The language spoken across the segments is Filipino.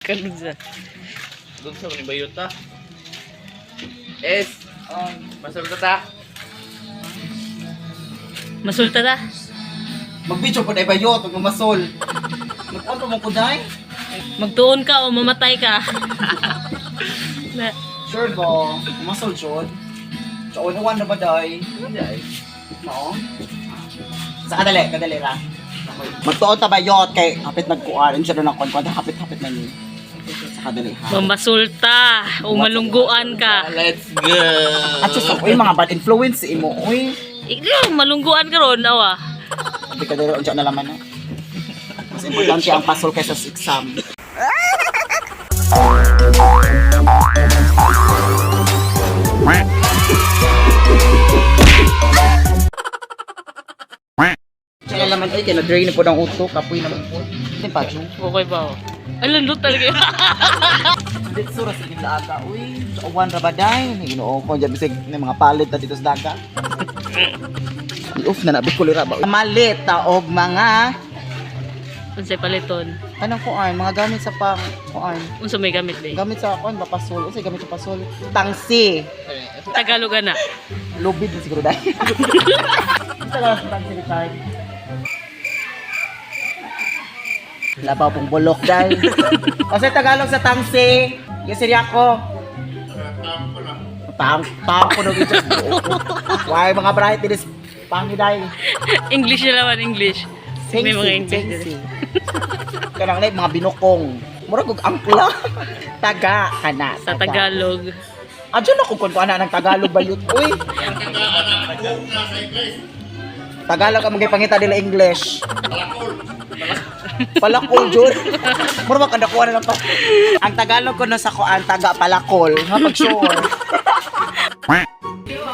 Kanudsa. Doon sa mga bayota. Es, masulta ta. Masulta ta. Mag-video po na ibayot, huwag mamasol. Nag-on pa mo ko dahil. Magtuon ka o mamatay ka. Na, Sure ba? Mamasol, Chod. Chod, nawan na ba dahil? Hindi. Oo. Sa kadali ra. Magtuon ta bayot kay hapit nagkuan, siya doon nakon, hapit-hapit na ni. Sa kadali ha. mamasulta o malungguan ka. Let's go. At sa uy, mga bad influence imo, uy. Ikaw, malungguan ka ron, awa. Hindi ka dali unsa na laman na. Mas importante ang pasol kaysa sa exam. Siya na laman ay kaya na-drain po ng utok, kapoy naman po. Hindi pa, Ju. Okay ba? Alam, doon talaga. Dito sura sa daga, uy. Sa uwan ra ba dahil? Ginoo ko, dyan bisig may mga palit na dito sa daga. Off na nabi kulira ba? Malit og mga Unsay paliton. anong kuan, mga gamit sa pang kuan. Unsa may gamit ba? Gamit sa kuan, mapasol. Unsay gamit sa pasol? Tangsi. Tagalog na. Lubid din siguro dahil. Tagalog sa tangsi tayo. Labaw pong bulok dahil. Kasi Tagalog sa tangsi. Yasiri ako. Tampo na dito. Why mga bright dinis pangi dahil. English na naman, English. May mga English din. Kanang like mga binukong. Murag og angkla. Taga kana. Sa Tagalog. Adyan ako kung ano ng Tagalog bayot. Uy. Tagalog ang mga pangita nila English. Palakol, Jun. Mura ba kandakuha na lang pa. Ang Tagalog ko na sa kuan, taga palakol. Nga pag-sure.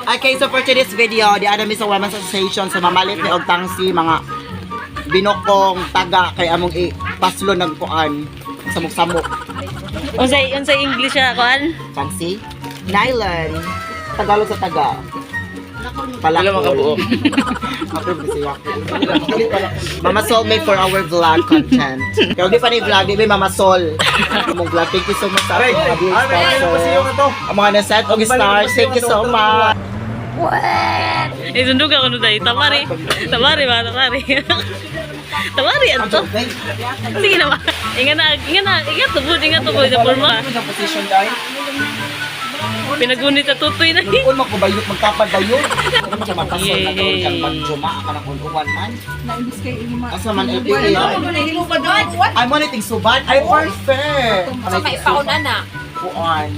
Okay, so for today's video, the Adam Misa Women's Association sa mamalit ni Og Tangsi, mga binokong taga kay among paslo ng kuan, samok-samok. Unsay English na kuan? Tangsi, nylon, Tagalog sa taga. Wala Palakol. makabuo. Mama Sol made for our vlog content. Kaya di pa ni vlog, di ba Mama Sol? Among vlog, thank you so much sa ating mga viewers sponsor. Ang mga naset og stars, thank you so much. Isundog ako nun dahil. Tamari. Tamari ba? Tamari. Tamari, ano to? Sige naman. Ingat na. Ingat tubod. Sa forma. Ang position dahil. Pinagunit sa tutoy na. Kung magkubayot, magkapad bayot. Ano siya mapasol na doon kang magjuma ka ng ulungan man. Asa man LPA. Ay mo niting suban. Ay perfect. Sa may pauna na. Kuan.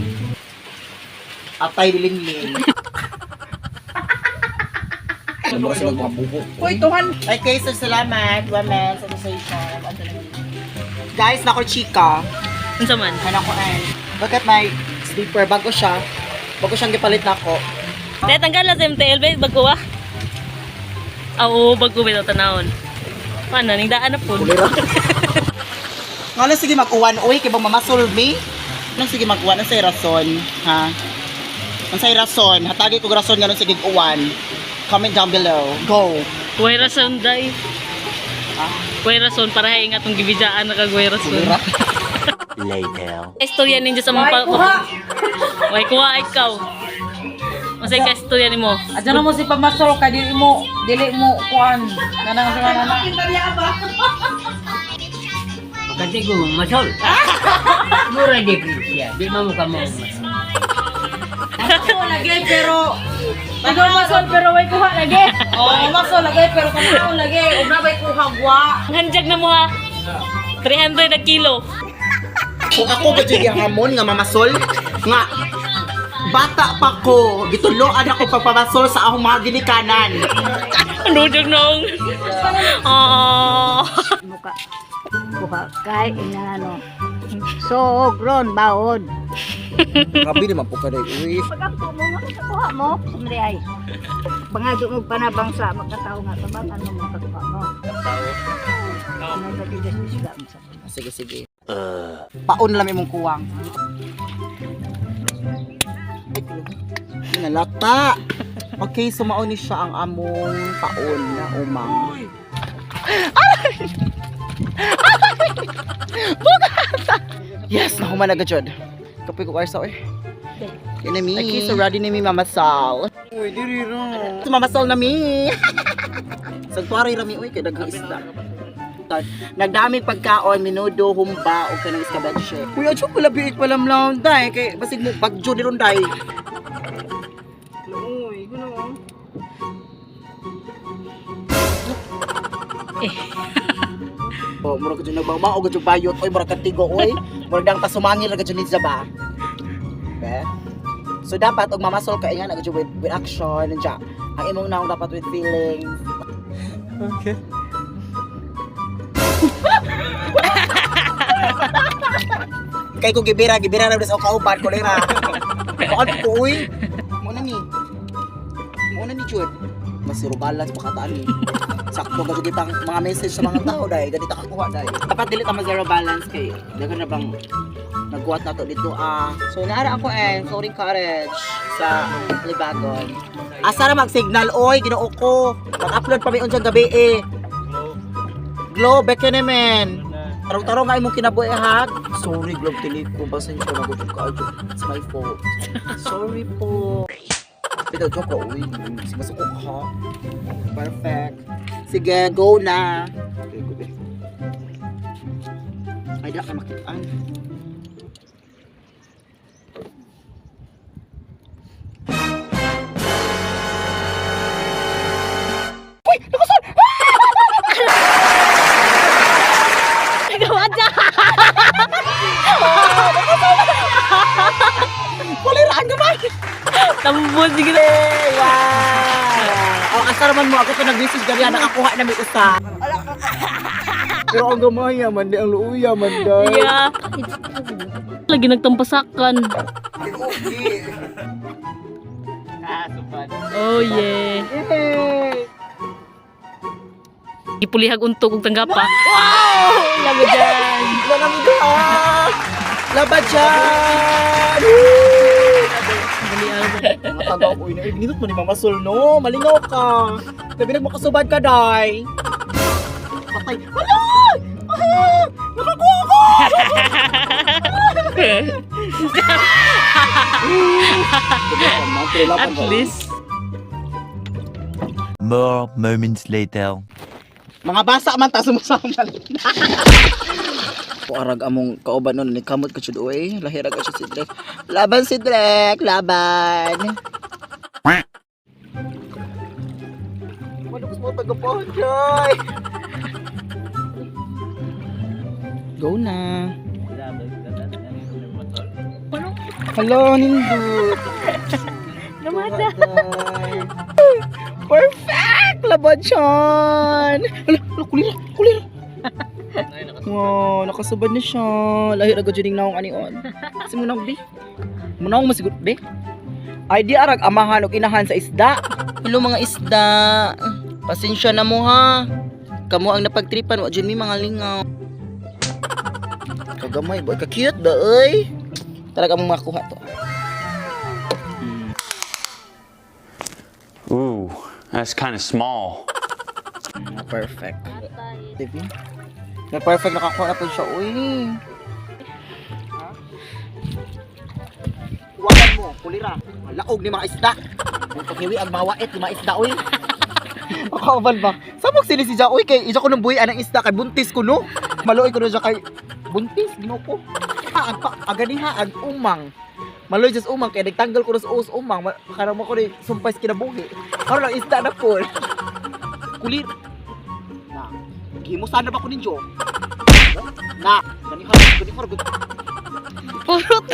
Atay dilingling. Ano kasi mga bubo? Uy, tuhan. Okay, so salamat. Women's Association. Guys, nako chika. Unsa man? Ano ko ay. Bakit may sleeper? Bago siya. Bago siyang gipalit na ako. Dahil tanggal na sa MTL ba? Bago ba? Oo, bago ba ito tanahon? Paano? Ningdaan na po. Kulira. Nga lang sige mag-uwan. Uy, kaya bang mamasol me? Nang sige mag-uwan. Ang say rason. Ha? Ang say rason. Hatagi ko rason nga nung sige uwan. Comment down below. Go. Kuway rason, day. Ha? Kuway rason para hay nga itong gibidaan na kagway rason. Kulira. Istorya ninyo sa mga Way kuha ikaw. Masay ka istorya nimo. Adyan mo si Pamasol ka, dili mo kuan. Nanang sa nanang. Kasi ko masol. Mura di siya. Di mo ka mo. Ako lagi pero masol pero way kuha lagi. Oh, masol lagi pero kamo lagi. Una bay kuha gwa. Hanjag na mo ha. 300 na kilo. Kung ako ba dyan hamon nga mamasol, nga bata pa ko, gituloan ako pagpamasol sa akong mga ginikanan. Nudog nung. Muka kuha kay inano sogron baon Grabe naman po ka rin, uy. pagkampo mo nga kuha mo sumri ay bangado mo panabang sa magkatao nga tabang ano mo kakuha mo ano ba di sila Sige, sige. Paon lang imong kuwang. Nalata. Okay, so mauni siya ang among paon na umang. Yes, nahuman agad jud. Kapoy ko arsa eh. Kaya mi. Okay, so ready na mi mamasal. Uy, diri ra. Mamasal na mi. Sagpari ra mi uy kay daghang isda. Nagdaming pagkaon, minudo, humba, o kanang iskabensye. Uy, adyo pala biik palam lang, day. Kay basig mo bagyo ni ron, day. Uy, gano'n. Oh, murag ka dyan nagbama, o gadyo bayot, oy, murag katigo, oy. Murag dang pasumangil, gadyo nidza ba? Okay? So, dapat, og mamasol ka, ingan, gadyo with action, nandiya. Ang imong naong dapat with feelings. Okay. Kay ko gibira na sa kauban ko lera. Bakit ko uy? Muna ni Jud. Masiro balance pakataan ni. Sakto ga jud pang mga message sa mga tao dai, ganito kakuha dai. Dapat dili ta zero balance kay dagan na bang nagkuhat na to dito So naara ako sorry courage sa Libagon. Asa ra mag-signal oy, Ginoo ko. Mag-upload pa mi unsang gabi Globe, Bekenemen. Tarong-tarong nga imong kinabuhi hag. Sorry, Globe Teleco. Pasensya na ko ka. It's my fault. Sorry po. Pero joke ko, uy. Masuk ko ha. Perfect. Sige, go na. Okay, go be. Ay, di ka makitaan. Uy! Nakasal! Gawa dyan! Waliraan ka ba? Tambos, sige na. Wow! Asa naman mo ako ito nag-message gaya nakakuha na may isa. Pero ang gamaya man, di ang luuya man, day. Yeah. Lagi nagtampasakan. Oh, yeah. Yay! Ipulihag untog og tanggapa. Wow! Lago dyan. Laban dyan! Mga tagaw ko ina, ginit mo ni Mama Sol, no? Malingaw ka. Sabi nagmakasubad ka, day. Patay. Hala! Nakakuha ko! At least. More moments later. Mga basa man ta sumusama. Arag among kauban nun ni kamot ka jud oy, lahira ka si Drek. Laban si Drek, laban. Ano mo tagapon, Joy? Go na. Hello, nindut. Namada. Perfect! Laban siyan! Kulir! Wow, nakasubad na siya. Lahir agad dyan yung naong anion. Kasi munang, be. Munang masigot, be. Ay, di arag amahan o inahan sa isda. Hello mga isda. Pasensya na mo ha. Kamu ang napagtripan, wa dyan may mga lingaw. Kagamay, boy. Ka-cute ba, oy? Talaga mong makuha to. Ooh, that's kind of small. Perfect. Diba? Na perfect nakakuha na po siya. Uy. Wagan mo, kulira. Laog ni mga isda. Kung paghiwi ang mga wait ni mga isda, uy. Makauban ba? Sabog sili si Jack, uy. Kay isa ko nung buhay anang isda. Kay buntis ko, no? Maluoy ko na siya kay buntis. Gino ko. Aganiha, umang. Maloy just umang kaya nagtanggal ko na sa uos umang karang mo ko ni sumpay sa kinabuhi karon lang isda na po kulit na gimo sana ba ko ninyo na ganihar Purot.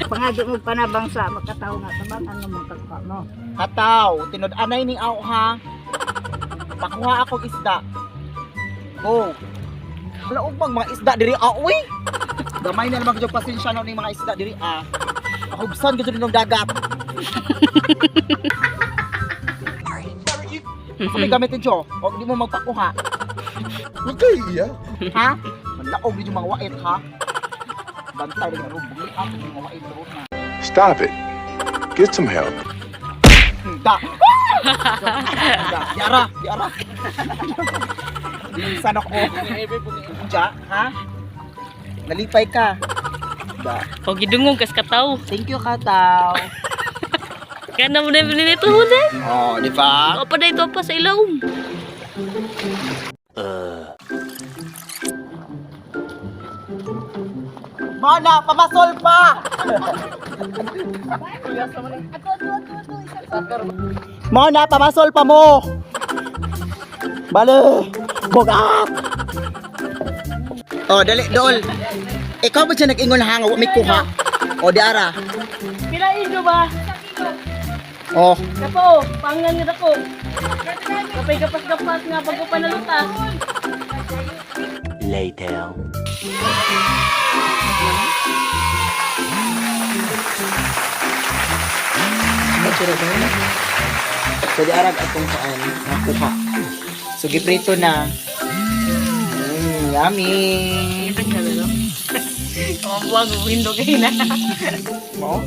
Pangagi mo panabang sa makataw nga tabangan mo mong kagpa mo. hataw tinod anay ning aw ha pakuha ako isda oh wala bang mga isda diri aoy gamay na naman ko pasensya na ning mga isda diri Ahubsan ko ng dagat. Kami gamitin siya. Huwag di mo magpakuha. Huwag kayo iyak. Ha? Manlaog din yung mga wait ha. Bantay rin ang rubuli at yung mga wait doon na. Stop it. Get some help. Da! Diara! Minsan ako. Diya, ha? Nalipay ka. Ba. O gidungog kas kataw. Thank you, Kataw. Kana mo na nito na. Oh, di ba? O pa ito pa sa ilawom. Mana, pamasol pa! Mana, pamasol pa mo! Bale! Bogak! Oh, dali, Dol. Ikaw ba siya nag-ingon hanga? May kuha. O, di ara. Pinain nyo ba? Oh, Kapo, pangan nga dako. Kapay gapas-gapas nga bago pa nalutas. Later. so di arag atong saan nakuha. So, giprito na. Yummy! Kamubuang window kayo na. Mo?